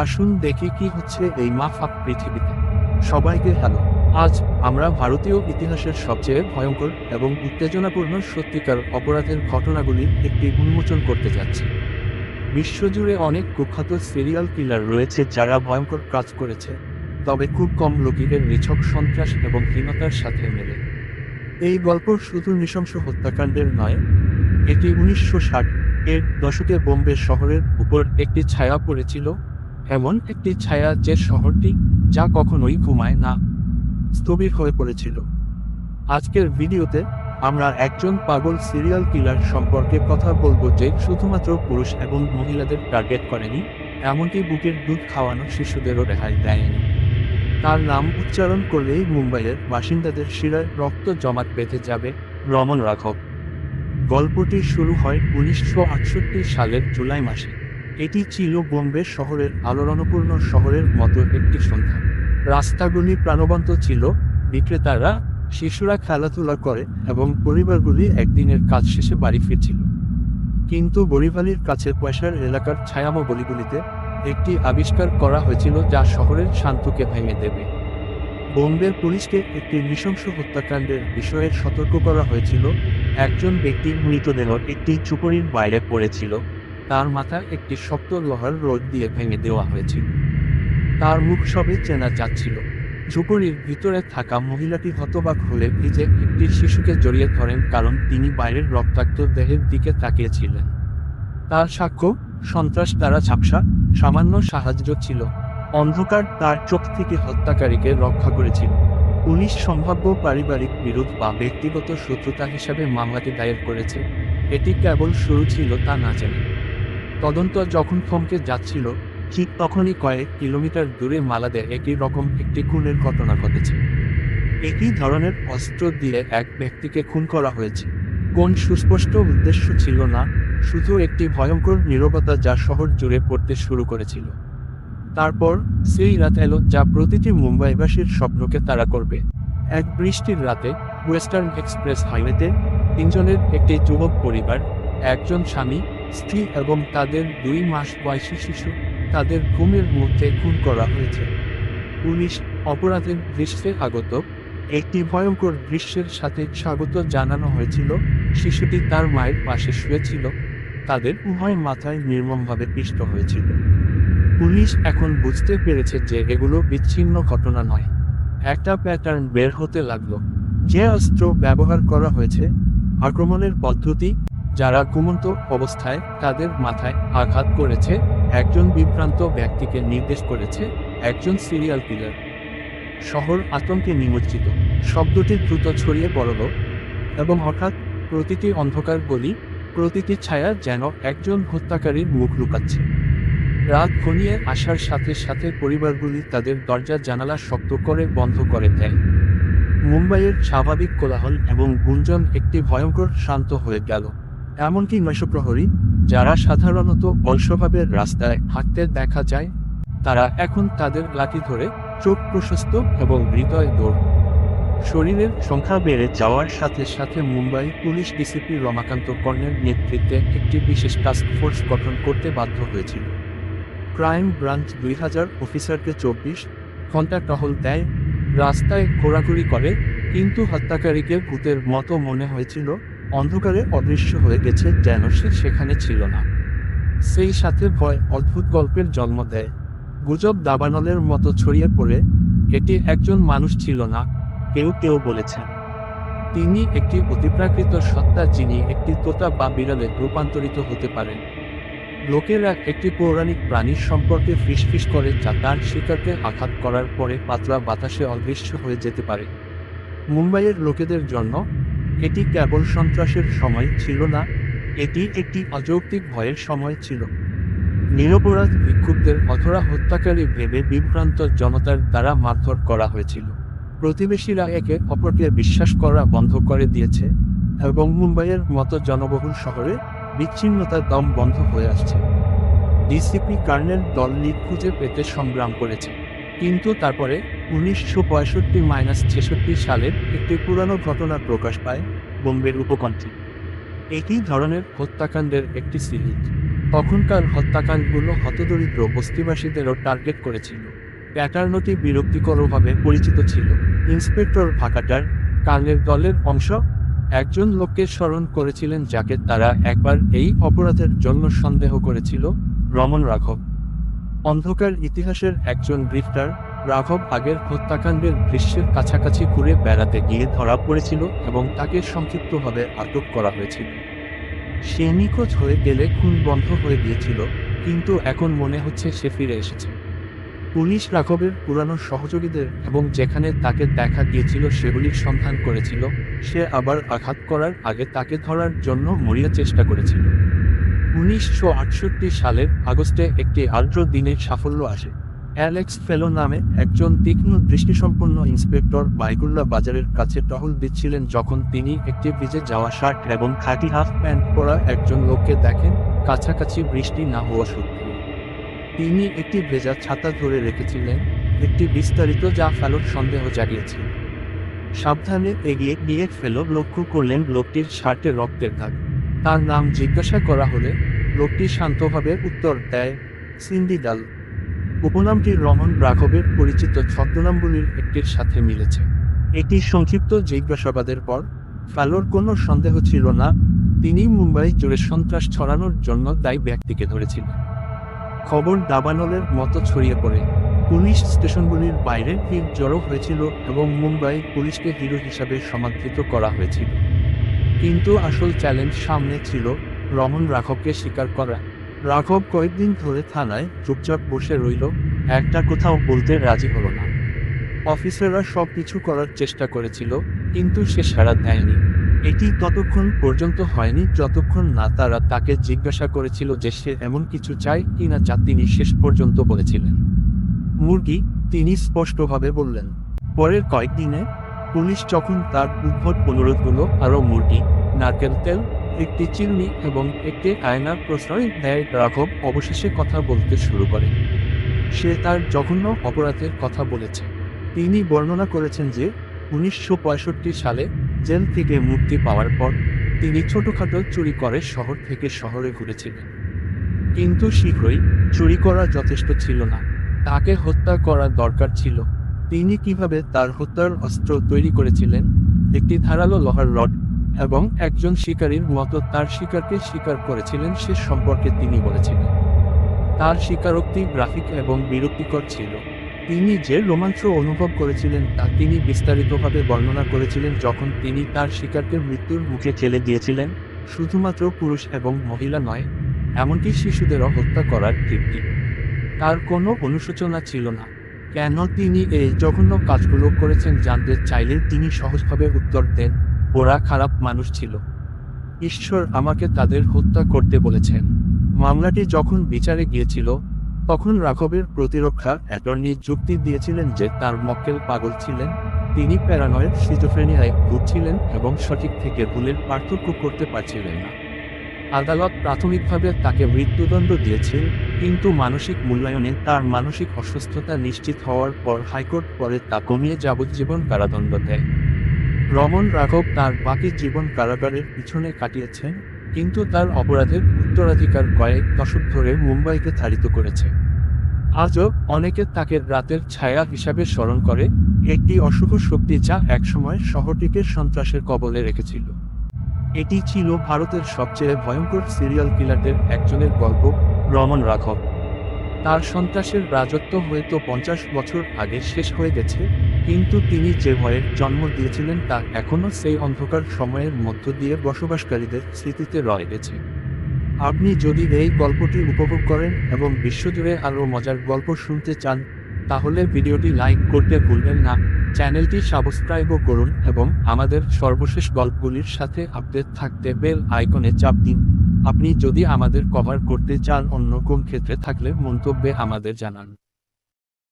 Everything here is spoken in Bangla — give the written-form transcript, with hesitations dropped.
আসুন দেখি কি হচ্ছে এই মাফাক পৃথিবীতে। সবাইকে হ্যালো। আজ আমরা ভারতীয় ইতিহাসের সবচেয়ে ভয়ঙ্কর এবং উত্তেজনাপূর্ণ সত্যিকার অপরাধের ঘটনাগুলির একটি উন্মোচন করতে যাচ্ছি। বিশ্বজুড়ে অনেক কুখ্যাত সিরিয়াল কিলার রয়েছে যারা ভয়ঙ্কর কাজ করেছে, তবে খুব কম লোকই এর নিছক সন্ত্রাস এবং হীনতার সাথে মেলে। এই গল্প শুধু নৃশংস হত্যাকাণ্ডের নয়, এটি 1960 এর দশকে বোম্বে শহরের উপর একটি ছায়া পড়েছিল, এমন একটি ছায়া যে শহরটি যা কখনোই ঘুমায় না, স্থবির হয়ে পড়েছিল। আজকের ভিডিওতে আমরা একজন পাগল সিরিয়াল কিলার সম্পর্কে কথা বলবো যে শুধুমাত্র পুরুষ এবং মহিলাদের টার্গেট করেনি, এমনকি বুকের দুধ খাওয়ানো শিশুদেরও রেহাই দেয়নি। তার নাম উচ্চারণ করলেই মুম্বাইয়ের বাসিন্দাদের শিরায় রক্ত জমাট বেঁধে যাবে, রমন রাঘব। গল্পটি শুরু হয় 1968 সালের জুলাই মাসে। এটি ছিল বোম্বে শহরের আলোড়নপূর্ণ শহরের মতো একটি সন্ধ্যা। রাস্তাগুলি প্রাণবন্ত ছিল, বিক্রেতারা, শিশুরা খেলাধুলা করে এবং পরিবারগুলি একদিনের কাজ শেষে বাড়ি ফিরছিল। কিন্তু বরিভালির কাছে পয়সার এলাকার ছায়ামো গলিগুলিতে একটি আবিষ্কার করা হয়েছিল যা শহরের শান্তকে ভেঙে দেবে। বোম্বের পুলিশকে একটি নৃশংস হত্যাকাণ্ডের বিষয়ে সতর্ক করা হয়েছিল। একজন ব্যক্তির মৃতদেহ একটি চুপড়ির বাইরে পড়েছিল, তার মাথা একটি শক্ত লোহার রড দিয়ে ভেঙে দেওয়া হয়েছিল। তার মুখ সবে চেনা যাচ্ছিল। ঝুপড়ির ভিতরে থাকা মহিলাটি হতবাক হয়ে ভিজে একটি শিশুকে জড়িয়ে ধরেন কারণ তিনি বাইরের রক্তাক্ত দেহের দিকে তাকিয়েছিলেন। তার সাক্ষ্য সন্ত্রাস দ্বারা ঝাপসা, সামান্য সাহায্য ছিল। অন্ধকার তার চোখ থেকে হত্যাকারীকে রক্ষা করেছিল। পুলিশ সম্ভাব্য পারিবারিক বিরোধ বা ব্যক্তিগত শত্রুতা হিসাবে মামলাটি দায়ের করেছে। এটি কেবল শুরু ছিল তা না জানে। তদন্ত যখন থমকে যাচ্ছিল, ঠিক তখনই কয়েক কিলোমিটার দূরে মালাদে একই রকম একটি খুনের ঘটনা ঘটেছে। একই ধরনের অস্ত্র দিয়ে এক ব্যক্তিকে খুন করা হয়েছে। কোন সুস্পষ্ট উদ্দেশ্য ছিল না, শুধু একটি ভয়ঙ্কর নীরবতা যা শহর জুড়ে পড়তে শুরু করেছিল। তারপর সেই রাত এলো যা প্রতিটি মুম্বাইবাসীর স্বপ্নকে তাড়া করবে। এক বৃষ্টির রাতে ওয়েস্টার্ন এক্সপ্রেস হাইওয়েতে তিনজনের একটি যুবক পরিবার, একজন স্বামী, স্ত্রী এবং তাদের 2 মাস বয়সী শিশু, তাদের ঘুমের মধ্যে খুন করা হয়েছে। পুলিশ অপরাধের দৃশ্যে আগত একটি ভয়ঙ্কর দৃশ্যের সাথে স্বাগত জানানো হয়েছিল। শিশুটি তার মায়ের পাশে শুয়েছিল, তাদের উভয় মাথায় নির্মমভাবে পিষ্ট হয়েছিল। পুলিশ এখন বুঝতে পেরেছে যে এগুলো বিচ্ছিন্ন ঘটনা নয়, একটা প্যাটার্ন বের হতে লাগলো। যে অস্ত্র ব্যবহার করা হয়েছে, আক্রমণের পদ্ধতি, যারা ঘুমন্ত অবস্থায় তাদের মাথায় আঘাত করেছে, একজন বিভ্রান্ত ব্যক্তিকে নির্দেশ করেছে, একজন সিরিয়াল কিলার। শহর আতঙ্কে নিমজ্জিত। শব্দটি দ্রুত ছড়িয়ে পড়ল এবং হঠাৎ প্রতিটি অন্ধকার গলি, প্রতিটি ছায়া যেন একজন হত্যাকারীর মুখ লুকাচ্ছে। রাত ঘনিয়ে আসার সাথে সাথে পরিবারগুলি তাদের দরজা জানালা শক্ত করে বন্ধ করে দেয়। মুম্বাইয়ের স্বাভাবিক কোলাহল এবং গুঞ্জন একটি ভয়ঙ্কর শান্ত হয়ে গেল। এমনকি নৈশপ্রহরী, যারা সাধারণত অলসভাবে রাস্তায় হাঁটতে দেখা যায়, তারা এখন তাদের লাঠি ধরে, চোখ প্রশস্ত এবং হৃদয় দৌড়। শরীরের সংখ্যা বেড়ে যাওয়ার সাথে সাথে মুম্বাই পুলিশ ডিসিপি রমাকান্ত কর্ণের নেতৃত্বে একটি বিশেষ টাস্ক ফোর্স গঠন করতে বাধ্য হয়েছিল। ক্রাইম ব্রাঞ্চ 2000 অফিসারকে 24 ঘন্টা টহল দেয়, রাস্তায় ঘোরাঘুরি করে, কিন্তু হত্যাকারীকে ভূতের মতো মনে হয়েছিল, অন্ধকারে অদৃশ্য হয়ে গেছে, যেন সে সেখানে ছিল না। সেই সাথে ভয় অদ্ভুত গল্পের জন্ম দেয়। গুজব দাবানলের মতো ছড়িয়ে পড়ে, এটি একজন মানুষ ছিল না, কেউ কেউ বলেছেন তিনি একটি অতিপ্রাকৃত সত্তা যিনি একটি তোতা বা বিড়ালে রূপান্তরিত হতে পারেন। লোকেরা একটি পৌরাণিক প্রাণীর সম্পর্কে ফিসফিস করে যা তার শিকারকে আঘাত করার পরে পাতলা বাতাসে অদৃশ্য হয়ে যেতে পারে। মুম্বাইয়ের লোকেদের জন্য এটি কেবল সন্ত্রাসের সময় ছিল না, এটি একটি অযৌক্তিক ভয়ের সময় ছিল। নিরপরাধ ভিক্ষুকদের অথরা হত্যাকারী ভেবে বিভ্রান্ত জনতার দ্বারা মারধর করা হয়েছিল। প্রতিবেশীরা একে অপরকে বিশ্বাস করা বন্ধ করে দিয়েছে এবং মুম্বাইয়ের মতো জনবহুল শহরে বিচ্ছিন্নতার দম বন্ধ হয়ে আসছে। ডিসিপি কার্নেল দল লিড খুঁজে পেতে সংগ্রাম করেছে, কিন্তু তারপরে 1965-66 সালের একটি পুরানো ঘটনা প্রকাশ পায় বোম্বের উপকণ্ঠে। একই ধরনের হত্যাকাণ্ডের একটি সিরিজ। তখনকার হত্যাকাণ্ডগুলো হতদরিদ্র বস্তিবাসীদেরও টার্গেট করেছিল। প্যাটার্নটি বিরক্তিকরভাবে পরিচিত ছিল। ইন্সপেক্টর ভাকাটার কার্লের দলের অংশ একজন লোককে স্মরণ করেছিলেন যাকে তারা একবার এই অপরাধের জন্য সন্দেহ করেছিল, রমন রাঘব। অন্ধকার ইতিহাসের একজন গ্রিফটার, রাঘব আগের হত্যাকাণ্ডের দৃশ্যের কাছাকাছি ঘুরে বেড়াতে গিয়ে ধরা পড়েছিল এবং তাকে সংক্ষিপ্তভাবে আটক করা হয়েছিল। সে নিখোঁজ হয়ে গেলে খুন বন্ধ হয়ে গিয়েছিল, কিন্তু এখন মনে হচ্ছে সে ফিরে এসেছে। পুলিশ রাঘবের পুরানো সহযোগীদের এবং যেখানে তাকে দেখা গিয়েছিল সেগুলির সন্ধান করেছিল। সে আবার আঘাত করার আগে তাকে ধরার জন্য মরিয়া চেষ্টা করেছিল। 1968 সালের আগস্টে একটি আর্দ্র দিনের সাফল্য আসে। অ্যালেক্স ফেলো নামে একজন তীক্ষ্ণ দৃষ্টিসম্পন্ন ইন্সপেক্টর বাইকুল্লা বাজারের কাছে টহল দিচ্ছিলেন যখন তিনি একটি ভিজে যাওয়া শার্ট এবং খাঁটি হাফ প্যান্ট পরা একজন লোককে দেখেন, কাছাকাছি বৃষ্টি না হওয়া সত্ত্বেও। তিনি একটি ভেজা ছাতা ধরে রেখেছিলেন, একটি বিস্তারিত যা ফেলোর সন্দেহ জাগিয়েছিল। সাবধানে এগিয়ে গিয়ে ফেলো লক্ষ্য করলেন লোকটির শার্টে রক্তের দাগ। তার নাম জিজ্ঞাসা করা হলে লোকটি শান্তভাবে উত্তর দেয়, সিন্ডি ডাল। উপনামটি রমন রাঘবের পরিচিত ছদ্মনামগুলির একটির সাথে মিলেছে। এটি সংক্ষিপ্ত জিজ্ঞাসাবাদের পর ফেলোর কোনো সন্দেহ ছিল না, তিনি মুম্বাই জুড়ে সন্ত্রাস ছড়ানোর জন্য দায়ী ব্যক্তিকে ধরেছিলেন। খবর দাবানলের মতো ছড়িয়ে পড়ে। পুলিশ স্টেশনগুলির বাইরে ভিড় জড়ো হয়েছিল এবং মুম্বাই পুলিশকে হিরো হিসাবে সমাদৃত করা হয়েছিল। কিন্তু আসল চ্যালেঞ্জ সামনে ছিল, রমন রাঘবকে স্বীকার করা। রাঘব কয়েকদিন ধরে থানায় চুপচাপ বসে রইল, একটা কোথাও বলতে রাজি হলো না। অফিসাররা সব কিছু করার চেষ্টা করেছিল, কিন্তু সে সাড়া দেয়নি। এটি ততক্ষণ পর্যন্ত হয়নি যতক্ষণ না তারা তাকে জিজ্ঞাসা করেছিল যে সে এমন কিছু চায় কিনা যা তিনি শেষ পর্যন্ত বলেছিলেন। মুরগি, তিনি স্পষ্টভাবে বললেন। পরের কয়েকদিনে পুলিশ যখন তার উদ্ভট অনুরোধগুলো আরও মুরগি, নারকেল তেল, একটি চিরুনি এবং একটি আয়নার প্রশ্রয় দেয়, রাঘব অবশেষে কথা বলতে শুরু করে। সে তার জঘন্য অপরাধের কথা বলেছে। তিনি বর্ণনা করেছেন যে 1965 সালে জেল থেকে মুক্তি পাওয়ার পর তিনি ছোটখাটো চুরি করে শহর থেকে শহরে ঘুরেছিলেন। কিন্তু শীঘ্রই চুরি করা যথেষ্ট ছিল না, তাকে হত্যা করা দরকার ছিল। তিনি কিভাবে তার হত্যার অস্ত্র তৈরি করেছিলেন, একটি ধারালো লোহার রড, এবং একজন শিকারীর মতো তার শিকারকে শিকার করেছিলেন সে সম্পর্কে তিনি বলেছিলেন। তার স্বীকারোক্তি গ্রাফিক এবং বিরক্তিকর ছিল। তিনি যে রোমাঞ্চ অনুভব করেছিলেন তা তিনি বিস্তারিতভাবে বর্ণনা করেছিলেন যখন তিনি তার শিকারকে মৃত্যুর মুখে ঠেলে দিয়েছিলেন, শুধুমাত্র পুরুষ এবং মহিলা নয়, এমনকি শিশুদেরও হত্যা করার তৃপ্তি। তার কোনো অনুশোচনা ছিল না। কেন তিনি এই জঘন্য কাজগুলো করেছেন জানতে চাইলে তিনি সহজভাবে উত্তর দেন, ওরা খারাপ মানুষ ছিল। ঈশ্বর আমাকে তাদের হত্যা করতে বলেছেন। মামলাটি যখন বিচারে গিয়েছিল তখন রাঘবের প্রতিরক্ষা অ্যাটর্নি যুক্তি দিয়েছিলেন যে তার মক্কেল পাগল ছিলেন, তিনি প্যারানয়েড সিজোফ্রেনিয়ায় ভুগছিলেন এবং সঠিক থেকে ভুলের পার্থক্য করতে পারছিলেন না। আদালত প্রাথমিকভাবে তাকে মৃত্যুদণ্ড দিয়েছিল, কিন্তু মানসিক মূল্যায়নে তার মানসিক অসুস্থতা নিশ্চিত হওয়ার পর হাইকোর্ট পরে তা কমিয়ে যাবজ্জীবন কারাদণ্ড দেয়। রমন রাঘব তার বাকি জীবন কারাগারের পিছনে কাটিয়েছেন, কিন্তু তার অপরাধের উত্তরাধিকার কয়েক দশক ধরে মুম্বাইকে তাড়িত করেছে। আজও অনেকে তাকে রাতের ছায়া হিসাবে স্মরণ করে, একটি অশুভ শক্তি যা একসময় শহরটিকে সন্ত্রাসের কবলে রেখেছিল। এটি ছিল ভারতের সবচেয়ে ভয়ঙ্কর সিরিয়াল কিলারদের একজনের গল্প, রমন রাঘব। তার সন্ত্রাসের রাজত্ব হয়তো 50 বছর আগে শেষ হয়ে গেছে, কিন্তু তিনি যে ভয়ের জন্ম দিয়েছিলেন তা এখনও সেই অন্ধকার সময়ের মধ্য দিয়ে বসবাসকারীদের স্মৃতিতে রয়ে গেছে। আপনি যদি এই গল্পটি উপভোগ করেন এবং বিশ্বজুড়ে আরও মজার গল্প শুনতে চান, তাহলে ভিডিওটি লাইক করতে ভুলবেন না, চ্যানেলটি সাবস্ক্রাইবও করুন এবং আমাদের সর্বশেষ গল্পগুলির সাথে আপডেট থাকতে বেল আইকনে চাপ দিন। আপনি যদি আমাদের কভার করতে চান অন্য কোন ক্ষেত্রে থাকলে মন্তব্যে আমাদের জানান।